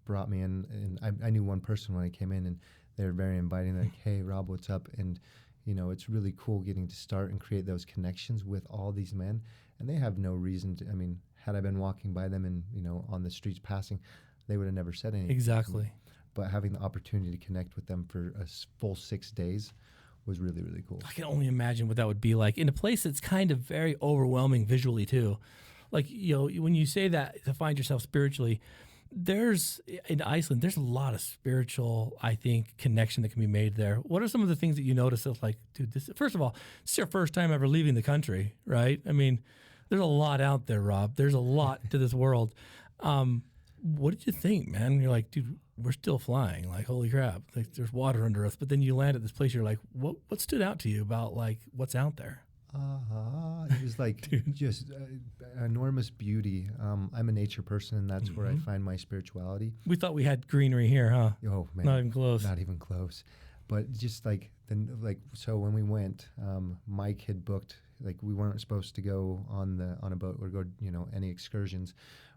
brought me in, and I knew one person when I came in, and they were very inviting. They're like, "Hey, Rob, what's up?" And, it's really cool getting to start and create those connections with all these men. And they have no reason to, had I been walking by them and, on the streets passing, they would have never said anything. Exactly. But having the opportunity to connect with them for a full 6 days was really, really cool. I can only imagine what that would be like in a place that's kind of very overwhelming visually too. Like, when you say that, to find yourself spiritually, in Iceland, there's a lot of spiritual, I think, connection that can be made there. What are some of the things that you notice of, like, dude, first of all, it's your first time ever leaving the country, right? There's a lot out there, Rob. There's a lot to this world. What did you think, man? You're like, dude, we're still flying. Like, holy crap. Like, there's water under us. But then you land at this place. You're like, what stood out to you about, like, what's out there? It was like just enormous beauty. I'm a nature person, and that's where I find my spirituality. We thought we had greenery here, huh? Oh, man. Not even close. Not even close. But just so when we went, Mike had booked, like, we weren't supposed to go on a boat or go, any excursions.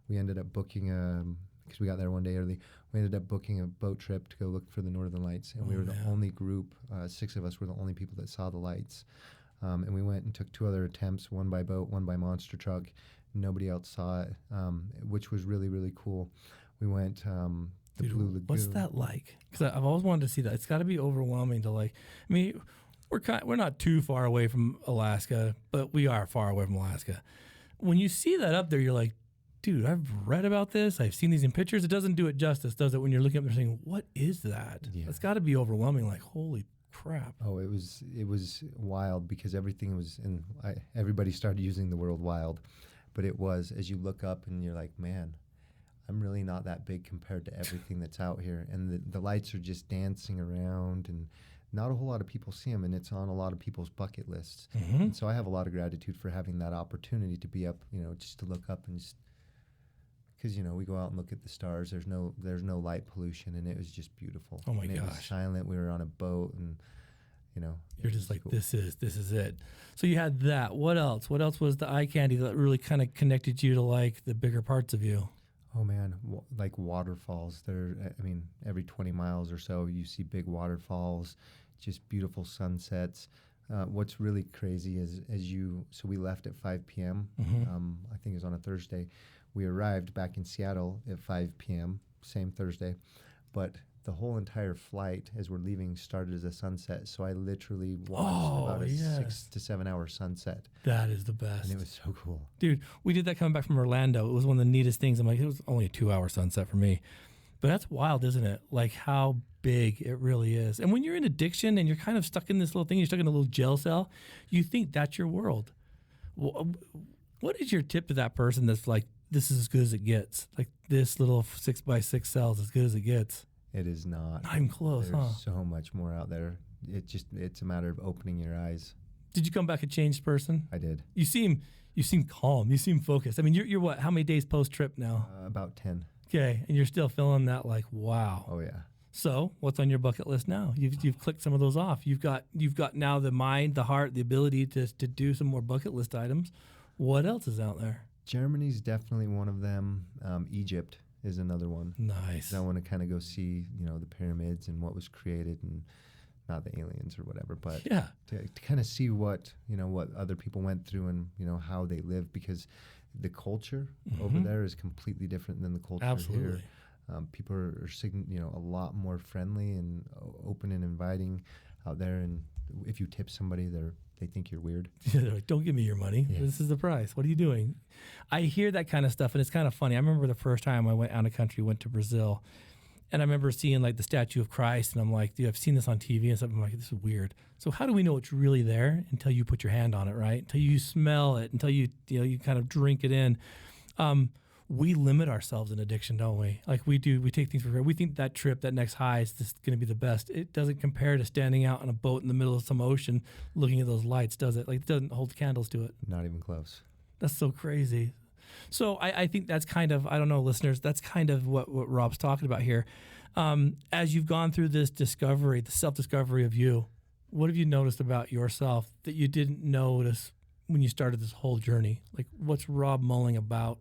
We ended up booking a because we got there one day early. We ended up booking a boat trip to go look for the Northern Lights, and we were the only group. 6 of us were the only people that saw the lights. And we went and took 2 other attempts, one by boat, one by monster truck. Nobody else saw it, which was really, really cool. We went the Blue Lagoon. What's that like? Because I've always wanted to see that. It's got to be overwhelming to like. I mean, we're not too far away from Alaska, but we are far away from Alaska. When you see that up there, you're like, dude, I've read about this. I've seen these in pictures. It doesn't do it justice, does it? When you're looking up there saying, what is that? Yeah. It's got to be overwhelming. Like, holy crap. Oh, it was wild because everything was everybody started using the word wild, but it was, as you look up and you're like, man, I'm really not that big compared to everything that's out here. And the lights are just dancing around, and not a whole lot of people see them, and it's on a lot of people's bucket lists. Mm-hmm. And so I have a lot of gratitude for having that opportunity to be up, just to look up and just, because, we go out and look at the stars. There's no light pollution, and it was just beautiful. Oh my gosh. It was silent. We were on a boat, and, You're just like, cool. This is it. So you had that. What else? What else was the eye candy that really kind of connected you to like the bigger parts of you? Oh man, like waterfalls. Every 20 miles or so, you see big waterfalls, just beautiful sunsets. What's really crazy is so we left at 5 p.m. Mm-hmm. I think it was on a Thursday. We arrived back in Seattle at 5 p.m., same Thursday, but the whole entire flight as we're leaving started as a sunset. So I literally watched about a 6 to 7 hour sunset. That is the best. And it was so cool. Dude, we did that coming back from Orlando. It was one of the neatest things. I'm like, it was only a 2-hour sunset for me. But that's wild, isn't it? Like how big it really is. And when you're in addiction and you're kind of stuck in this little thing, you're stuck in a little jail cell, you think that's your world. What is your tip to that person that's like, this is as good as it gets? Like this little 6x6 cell is as good as it gets. It is not. I'm close, There's so much more out there. It's a matter of opening your eyes. Did you come back a changed person? I did. You seem calm. You seem focused. I mean, you're what? How many days post trip now? About 10. Okay, and you're still feeling that like, wow. Oh yeah. So what's on your bucket list now? You've clicked some of those off. You've got now the mind, the heart, the ability to do some more bucket list items. What else is out there? Germany's definitely one of them. Egypt is another one. Nice. I want to kind of go see, the pyramids and what was created, and not the aliens or whatever, but yeah, to kind of see what other people went through and, how they live, because the culture over there is completely different than the culture here. People are a lot more friendly and open and inviting out there. And if you tip somebody, they think you're weird. They're like, don't give me your money. Yeah. This is the price. What are you doing? I hear that kind of stuff, and it's kind of funny. I remember the first time I went out of country, went to Brazil, and I remember seeing like the statue of Christ, and I'm like, dude, I've seen this on TV and stuff. I'm like, this is weird. So how do we know it's really there until you put your hand on it, right? Until you smell it, until you kind of drink it in. We limit ourselves in addiction, don't we? Like we do, we take things for granted. We think that trip, that next high is just going to be the best. It doesn't compare to standing out on a boat in the middle of some ocean looking at those lights, does it? Like it doesn't hold candles to it. Not even close. That's so crazy. So I think that's kind of, I don't know, listeners, that's kind of what Rob's talking about here. As you've gone through this discovery, the self-discovery of you, what have you noticed about yourself that you didn't notice when you started this whole journey? Like what's Rob Molling about?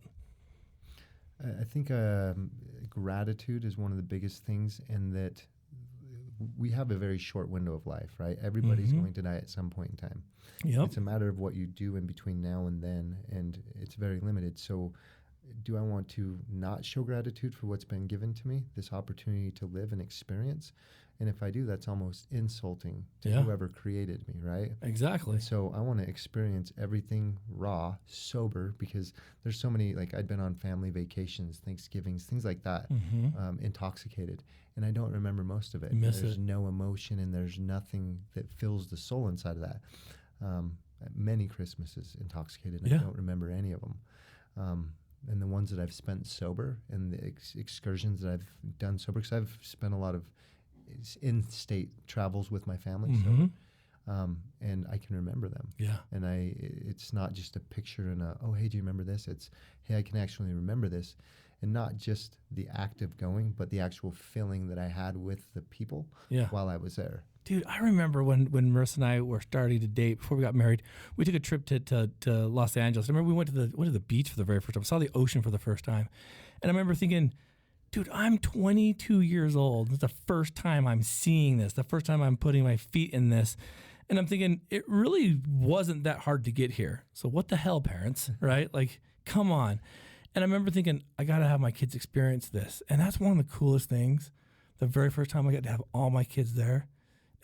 I think gratitude is one of the biggest things, in that we have a very short window of life, right? Everybody's going to die at some point in time. Yep. It's a matter of what you do in between now and then, and it's very limited. So do I want to not show gratitude for what's been given to me, this opportunity to live and experience? And if I do, that's almost insulting to whoever created me, right? Exactly. And so I want to experience everything raw, sober, because there's so many, like I'd been on family vacations, Thanksgivings, things like that, intoxicated. And I don't remember most of it. There's no emotion, and there's nothing that fills the soul inside of that. Many Christmases intoxicated, and I don't remember any of them. And the ones that I've spent sober, and the excursions that I've done sober, because I've spent a lot of in-state travels with my family, and I can remember them. Yeah. And it's not just a picture and oh, hey, do you remember this? It's, hey, I can actually remember this, and not just the act of going, but the actual feeling that I had with the people while I was there. Dude, I remember when Marissa and I were starting to date before we got married, we took a trip to Los Angeles. I remember we went to the beach for the very first time. I saw the ocean for the first time. And I remember thinking, dude, I'm 22 years old. It's the first time I'm seeing this, the first time I'm putting my feet in this. And I'm thinking, it really wasn't that hard to get here. So what the hell, parents, right? Like, come on. And I remember thinking, I got to have my kids experience this. And that's one of the coolest things. The very first time I got to have all my kids there,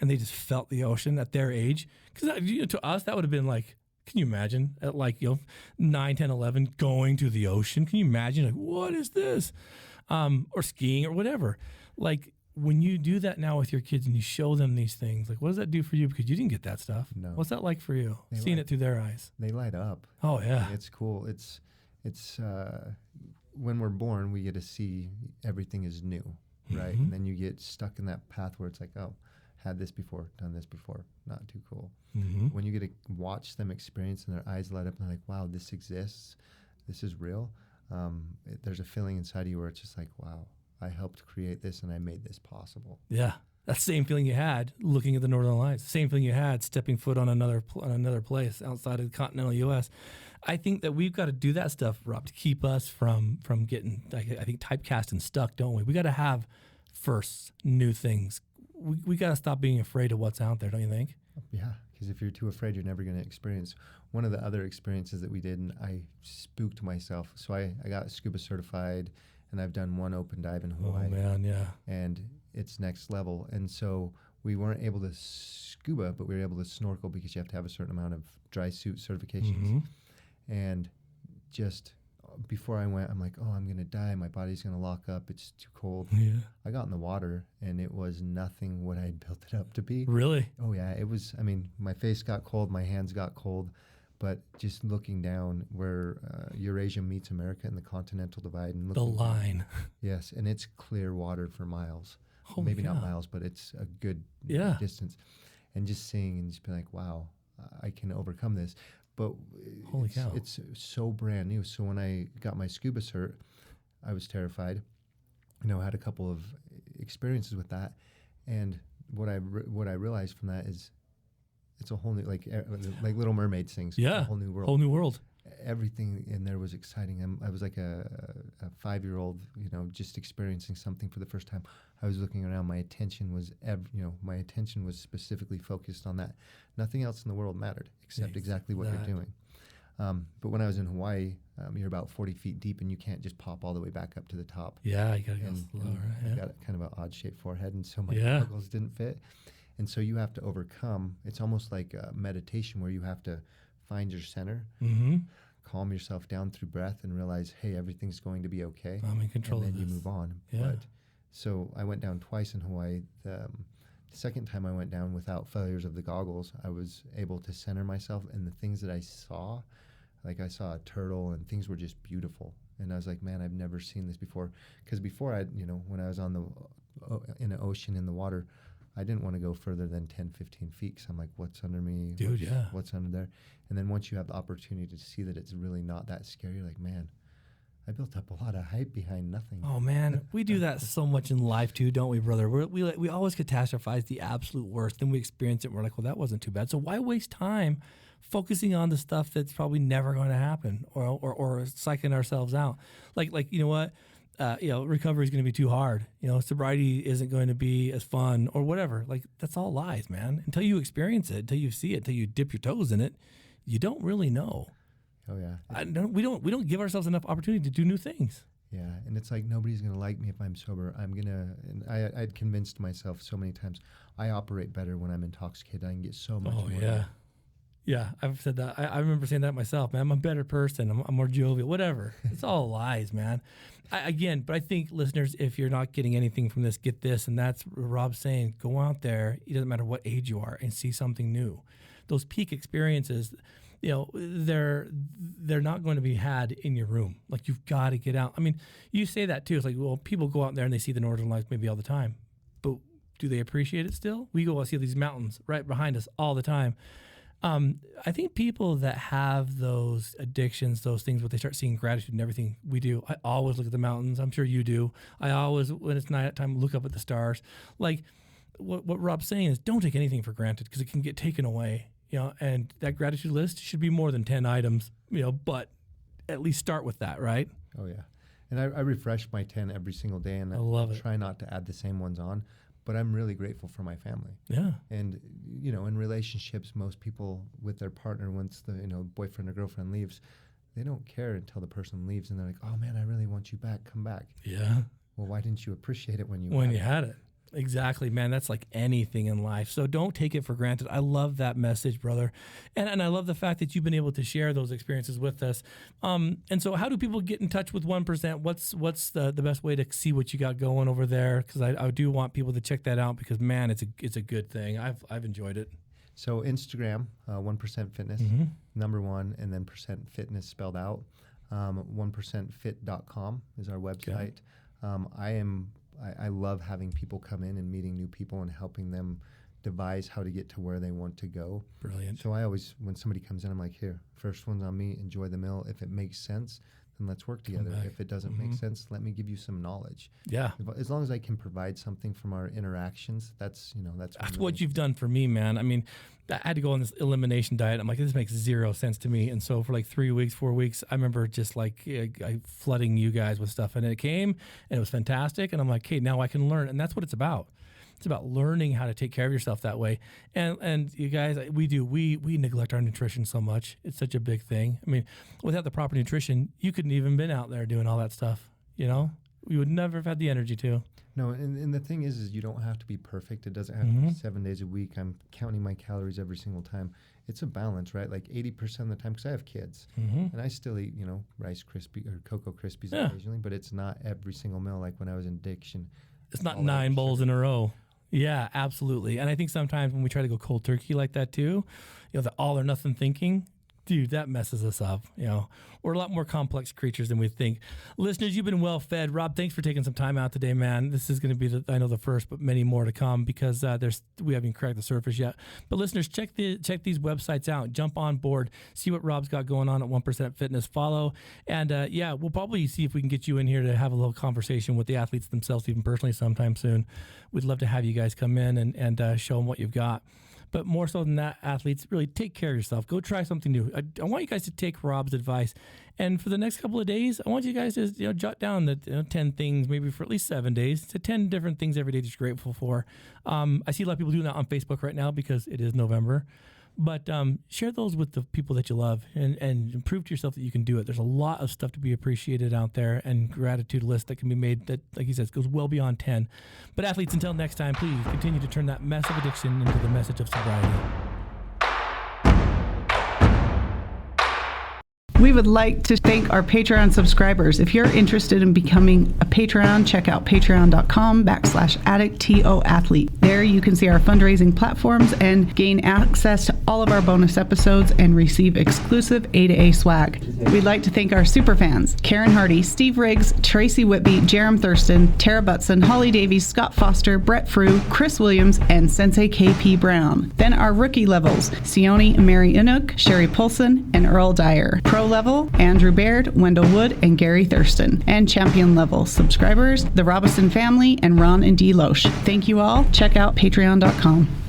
and they just felt the ocean at their age. Because to us, that would have been like, can you imagine at 9, 10, 11 going to the ocean? Can you imagine like, what is this? Or skiing or whatever. Like, when you do that now with your kids and you show them these things, like, what does that do for you? Because you didn't get that stuff. No. What's that like for you? Seeing it through their eyes. They light up. Oh yeah. It's cool. It's when we're born, we get to see everything is new, right? Mm-hmm. And then you get stuck in that path where it's like, oh, had this before, done this before, not too cool. Mm-hmm. When you get to watch them experience and their eyes light up and they're like, wow, this exists, this is real. There's a feeling inside of you where it's just like, wow, I helped create this and I made this possible. Yeah. That same feeling you had looking at the Northern Lights, same feeling you had stepping foot on another place outside of the continental U.S. I think that we've got to do that stuff, Rob, to keep us from getting, I think, typecast and stuck, don't we? We got to have firsts, new things. We got to stop being afraid of what's out there, don't you think? Yeah, because if you're too afraid, you're never going to experience. One of the other experiences that we did, and I spooked myself. So I got scuba certified, and I've done one open dive in Hawaii. Oh, man, yeah. And it's next level. And so we weren't able to scuba, but we were able to snorkel because you have to have a certain amount of dry suit certifications. Mm-hmm. And just before I went, I'm like, oh, I'm going to die. My body's going to lock up. It's too cold. Yeah. I got in the water, and it was nothing what I had built it up to be. Really? Oh, yeah. It was, I mean, my face got cold. My hands got cold. But just looking down where Eurasia meets America in the continental divide. And The looking line. down, yes, and it's clear water for miles. Holy Maybe cow. not miles, but it's a good distance. And just seeing and just being like, wow, I can overcome this. But Holy cow. It's so brand new. So when I got my scuba cert, I was terrified. I had a couple of experiences with that. And what I realized from that is it's a whole new, like Little Mermaid things. Yeah. It's a whole new world. Whole new world. Everything in there was exciting. I was like a 5-year-old, just experiencing something for the first time. I was looking around. My attention was, my attention was specifically focused on that. Nothing else in the world mattered except exactly what you're doing. But when I was in Hawaii, you're about 40 feet deep, and you can't just pop all the way back up to the top. Yeah, you gotta go And slower. I Yeah. got kind of an odd-shaped forehead, and so my Yeah. goggles didn't fit. And so you have to overcome. It's almost like a meditation where you have to find your center, Mm-hmm. calm yourself down through breath, and realize, hey, everything's going to be okay. I'm in control and of then this. you move on. Yeah. But so I went down twice in Hawaii. The second time I went down without failures of the goggles, I was able to center myself, and the things that I saw, like I saw a turtle, and things were just beautiful. And I was like, man, I've never seen this before. Because before when I was on in the ocean, in the water, I didn't want to go further than 10, 15 feet because I'm like, what's under me? Dude, What's under there? And then once you have the opportunity to see that it's really not that scary, you're like, man, I built up a lot of hype behind nothing. Oh, man. We do that so much in life, too, don't we, brother? We always catastrophize the absolute worst. Then we experience it, and we're like, well, that wasn't too bad. So why waste time focusing on the stuff that's probably never going to happen or psyching ourselves out? Like you know what? Recovery is going to be too hard. Sobriety isn't going to be as fun or whatever. Like, that's all lies, man. Until you experience it, until you see it, until you dip your toes in it, you don't really know. Oh yeah. We don't give ourselves enough opportunity to do new things. Yeah, and it's like nobody's gonna like me if I'm sober. And I'd convinced myself so many times I operate better when I'm intoxicated. I can get so much more. Yeah, I've said that. I remember saying that myself, man. I'm a better person. I'm more jovial, whatever. It's all lies, man. But I think, listeners, if you're not getting anything from this, get this. And that's what Rob's saying. Go out there, it doesn't matter what age you are, and see something new. Those peak experiences, they're not going to be had in your room. Like, you've got to get out. I mean, you say that too. It's like, well, people go out there and they see the Northern Lights maybe all the time. But do they appreciate it still? We go and see these mountains right behind us all the time. I think people that have those addictions, those things where they start seeing gratitude in everything we do, I always look at the mountains. I'm sure you do. I always, when it's night time, look up at the stars. Like what Rob's saying is, don't take anything for granted because it can get taken away, and that gratitude list should be more than 10 items, but at least start with that, right? Oh yeah. And I refresh my 10 every single day, and I love it. Try not to add the same ones on. But I'm really grateful for my family. Yeah. And, you know, in relationships, most people with their partner, once the, you know, boyfriend or girlfriend leaves, they don't care until the person leaves, and they're like, oh man, I really want you back. Come back. Yeah. Well, why didn't you appreciate it when you had it? Exactly, man. That's like anything in life. So don't take it for granted. I love that message, brother. And I love the fact that you've been able to share those experiences with us. And so how do people get in touch with 1%? What's the best way to see what you got going over there? Because I do want people to check that out, because, man, it's a good thing. I've enjoyed it. So Instagram, 1% Fitness, number 1, and then % Fitness spelled out. 1percentfit.com is our website. Okay. I love having people come in and meeting new people and helping them devise how to get to where they want to go. Brilliant. So I always, when somebody comes in, I'm like, here, first one's on me, enjoy the meal. If it makes sense, then let's work together. If it doesn't make sense, let me give you some knowledge. Yeah. As long as I can provide something from our interactions, that's what you've done for me, man. I mean, I had to go on this elimination diet. I'm like, this makes zero sense to me. And so for like 3 weeks, 4 weeks, I remember just like flooding you guys with stuff. And it came and it was fantastic. And I'm like, hey, now I can learn. And that's what it's about. It's about learning how to take care of yourself that way. And you guys, we neglect our nutrition so much. It's such a big thing. I mean, without the proper nutrition, you couldn't even been out there doing all that stuff. You know, we would never have had the energy to. No, and the thing is you don't have to be perfect. It doesn't have to be 7 days a week. I'm counting my calories every single time. It's a balance, right? Like 80% of the time, because I have kids, and I still eat, you know, Rice Krispies or Cocoa Krispies occasionally, but it's not every single meal like when I was in addiction. It's not 9 bowls in a row. Yeah, absolutely. And I think sometimes when we try to go cold turkey like that too, you know, the all or nothing thinking, dude, that messes us up. You know, we're a lot more complex creatures than we think. Listeners, you've been well fed. Rob, thanks for taking some time out today, man. This is going to be, the first, but many more to come, because we haven't cracked the surface yet. But listeners, check these websites out. Jump on board. See what Rob's got going on at 1% Fitness. Follow. And we'll probably see if we can get you in here to have a little conversation with the athletes themselves, even personally, sometime soon. We'd love to have you guys come in and show them what you've got. But more so than that, athletes, really take care of yourself. Go try something new. I want you guys to take Rob's advice. And for the next couple of days, I want you guys to jot down the 10 things, maybe for at least 7 days, to 10 different things every day that you're grateful for. I see a lot of people doing that on Facebook right now because it is November. But share those with the people that you love and prove to yourself that you can do it. There's a lot of stuff to be appreciated out there, and gratitude lists that can be made that, like he says, goes well beyond 10. But athletes, until next time, please continue to turn that mess of addiction into the message of sobriety. We would like to thank our Patreon subscribers. If you're interested in becoming a Patreon, check out patreon.com/Addict There you can see our fundraising platforms and gain access to all of our bonus episodes and receive exclusive A2A swag. We'd like to thank our superfans: Karen Hardy, Steve Riggs, Tracy Whitby, Jerem Thurston, Tara Butson, Holly Davies, Scott Foster, Brett Frew, Chris Williams, and Sensei KP Brown. Then our rookie levels: Sione Mary Inuk, Sherry Polson, and Earl Dyer. Pro level: Andrew Baird, Wendell Wood, and Gary Thurston. And champion level subscribers: the Robinson family and Ron and Dee Loesch. Thank you all. Check out patreon.com.